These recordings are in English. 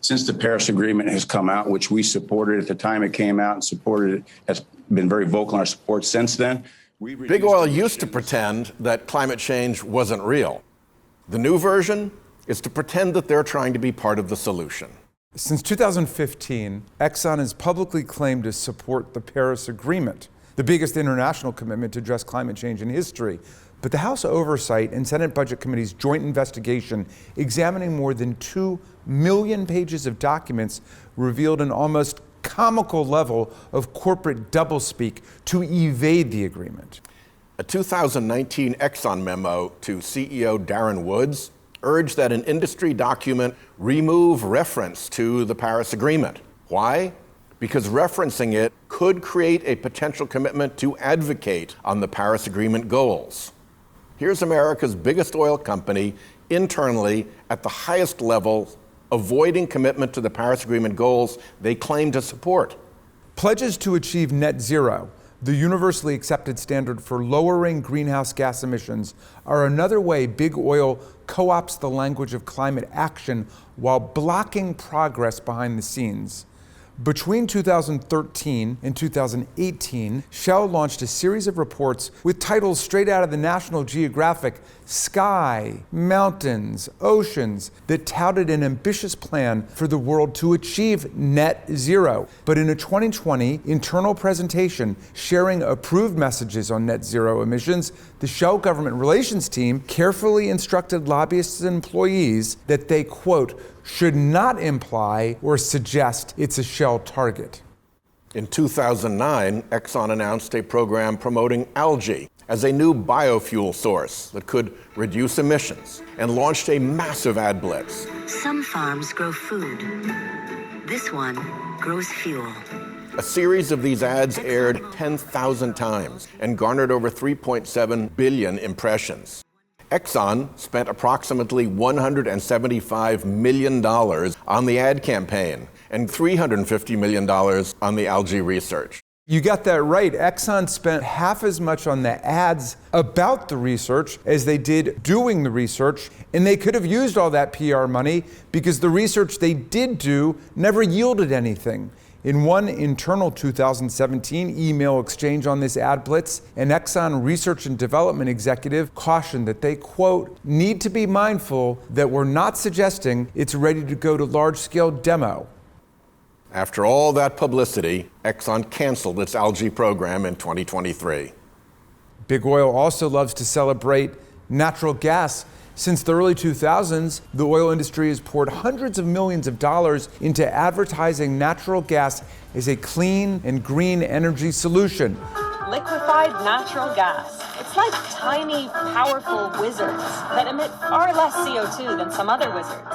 since the Paris Agreement has come out, which we supported at the time it came out and supported it, has been very vocal in our support since then. Big oil used to pretend that climate change wasn't real. The new version is to pretend that they're trying to be part of the solution. Since 2015, Exxon has publicly claimed to support the Paris Agreement, the biggest international commitment to address climate change in history. But the House Oversight and Senate Budget Committee's joint investigation examining more than 2 million pages of documents revealed an almost comical level of corporate doublespeak to evade the agreement. A 2019 Exxon memo to CEO Darren Woods urged that an industry document remove reference to the Paris Agreement. Why? Because referencing it could create a potential commitment to advocate on the Paris Agreement goals. Here's America's biggest oil company internally at the highest level, avoiding commitment to the Paris Agreement goals they claim to support. Pledges to achieve net zero, the universally accepted standard for lowering greenhouse gas emissions, are another way big oil co-opts the language of climate action while blocking progress behind the scenes. Between 2013 and 2018, Shell launched a series of reports with titles straight out of the National Geographic, Sky, Mountains, Oceans, that touted an ambitious plan for the world to achieve net zero. But in a 2020 internal presentation sharing approved messages on net zero emissions, the Shell government relations team carefully instructed lobbyists and employees that they, quote, should not imply or suggest it's a Shell target. In 2009, Exxon announced a program promoting algae as a new biofuel source that could reduce emissions and launched a massive ad blitz. Some farms grow food. This one grows fuel. A series of these ads aired 10,000 times and garnered over 3.7 billion impressions. Exxon spent approximately $175 million on the ad campaign and $350 million on the algae research. You got that right. Exxon spent half as much on the ads about the research as they did doing the research, and they could have used all that PR money because the research they did do never yielded anything. In one internal 2017 email exchange on this ad blitz, an Exxon research and development executive cautioned that they, quote, need to be mindful that we're not suggesting it's ready to go to large-scale demo. After all that publicity, Exxon canceled its algae program in 2023. Big Oil also loves to celebrate natural gas. Since the early 2000s, the oil industry has poured hundreds of millions of dollars into advertising natural gas as a clean and green energy solution. Liquefied natural gas. It's like tiny, powerful wizards that emit far less CO2 than some other wizards.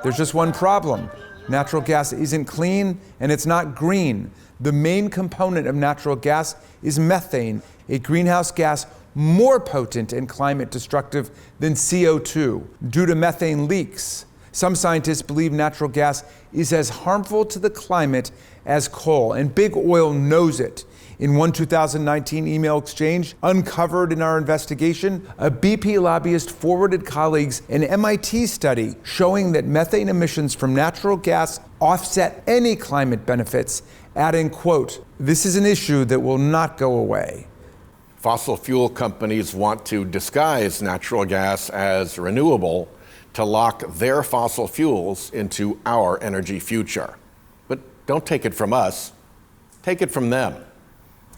There's just one problem. Natural gas isn't clean and it's not green. The main component of natural gas is methane, a greenhouse gas more potent and climate destructive than CO2 due to methane leaks. Some scientists believe natural gas is as harmful to the climate as coal, and Big Oil knows it. In one 2019 email exchange uncovered in our investigation, a BP lobbyist forwarded colleagues an MIT study showing that methane emissions from natural gas offset any climate benefits, adding, quote, this is an issue that will not go away. Fossil fuel companies want to disguise natural gas as renewable to lock their fossil fuels into our energy future. But don't take it from us, take it from them.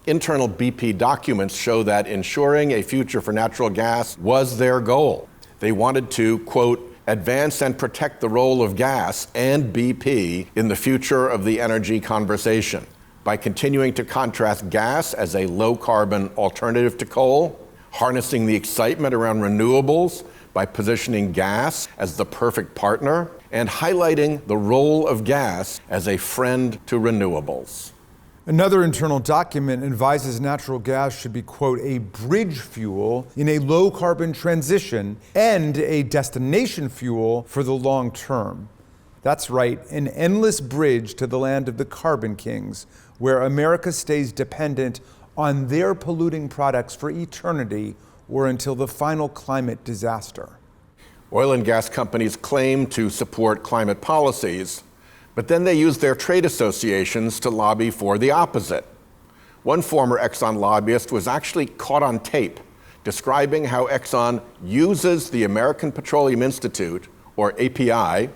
Internal BP documents show that ensuring a future for natural gas was their goal. They wanted to, quote, advance and protect the role of gas and BP in the future of the energy conversation by continuing to contrast gas as a low-carbon alternative to coal, harnessing the excitement around renewables by positioning gas as the perfect partner, and highlighting the role of gas as a friend to renewables. Another internal document advises natural gas should be, quote, a bridge fuel in a low-carbon transition and a destination fuel for the long term. That's right, an endless bridge to the land of the carbon kings, where America stays dependent on their polluting products for eternity or until the final climate disaster. Oil and gas companies claim to support climate policies, But then they used their trade associations to lobby for the opposite. One former Exxon lobbyist was actually caught on tape describing how Exxon uses the American Petroleum Institute, or API,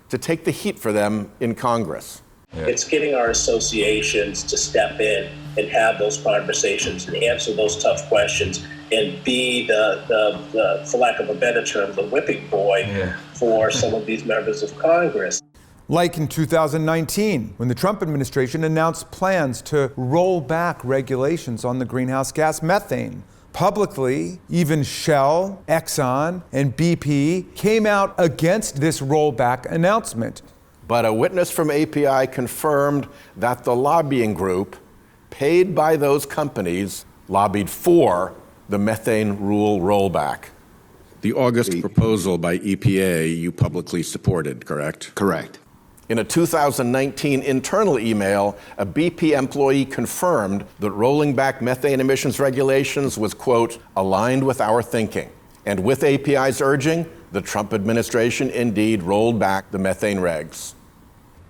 to take the heat for them in Congress. It's getting our associations to step in and have those conversations and answer those tough questions and be the for lack of a better term, the whipping boy for some of these members of Congress. Like in 2019, when the Trump administration announced plans to roll back regulations on the greenhouse gas methane. Publicly, even Shell, Exxon, and BP came out against this rollback announcement. But a witness from API confirmed that the lobbying group, paid by those companies, lobbied for the methane rule rollback. The August proposal by EPA you publicly supported, correct? Correct. In a 2019 internal email, a BP employee confirmed that rolling back methane emissions regulations was, quote, aligned with our thinking. And with API's urging, the Trump administration indeed rolled back the methane regs.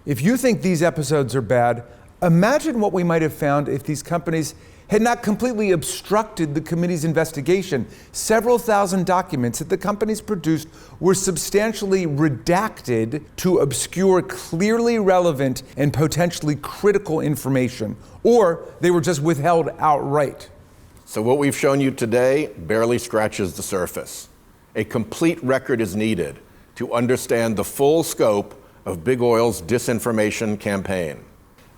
If you think these episodes are bad, imagine what we might have found if these companies had not completely obstructed the committee's investigation. Several thousand documents that the companies produced were substantially redacted to obscure clearly relevant and potentially critical information, or they were just withheld outright. So what we've shown you today barely scratches the surface. A complete record is needed to understand the full scope of Big Oil's disinformation campaign.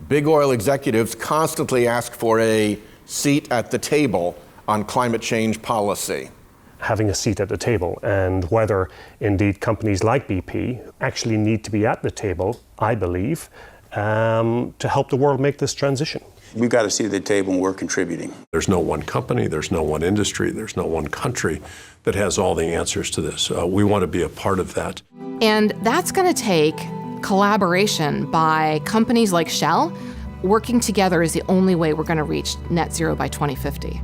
Big Oil executives constantly ask for a seat at the table on climate change policy. Having a seat at the table, and whether indeed companies like BP actually need to be at the table, I believe, to help the world make this transition. We've got a seat at the table and we're contributing. There's no one company, there's no one industry, there's no one country that has all the answers to this. We want to be a part of that. And that's going to take collaboration by companies like Shell. Working together is the only way we're going to reach net zero by 2050.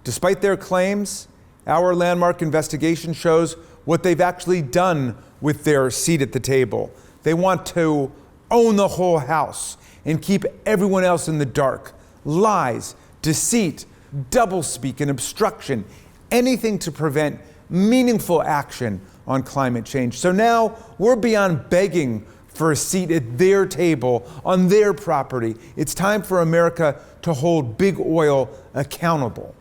Despite their claims, our landmark investigation shows what they've actually done with their seat at the table. They want to own the whole house and keep everyone else in the dark. Lies, deceit, doublespeak, and obstruction, anything to prevent meaningful action on climate change. So now we're beyond begging for a seat at their table on their property. It's time for America to hold Big Oil accountable.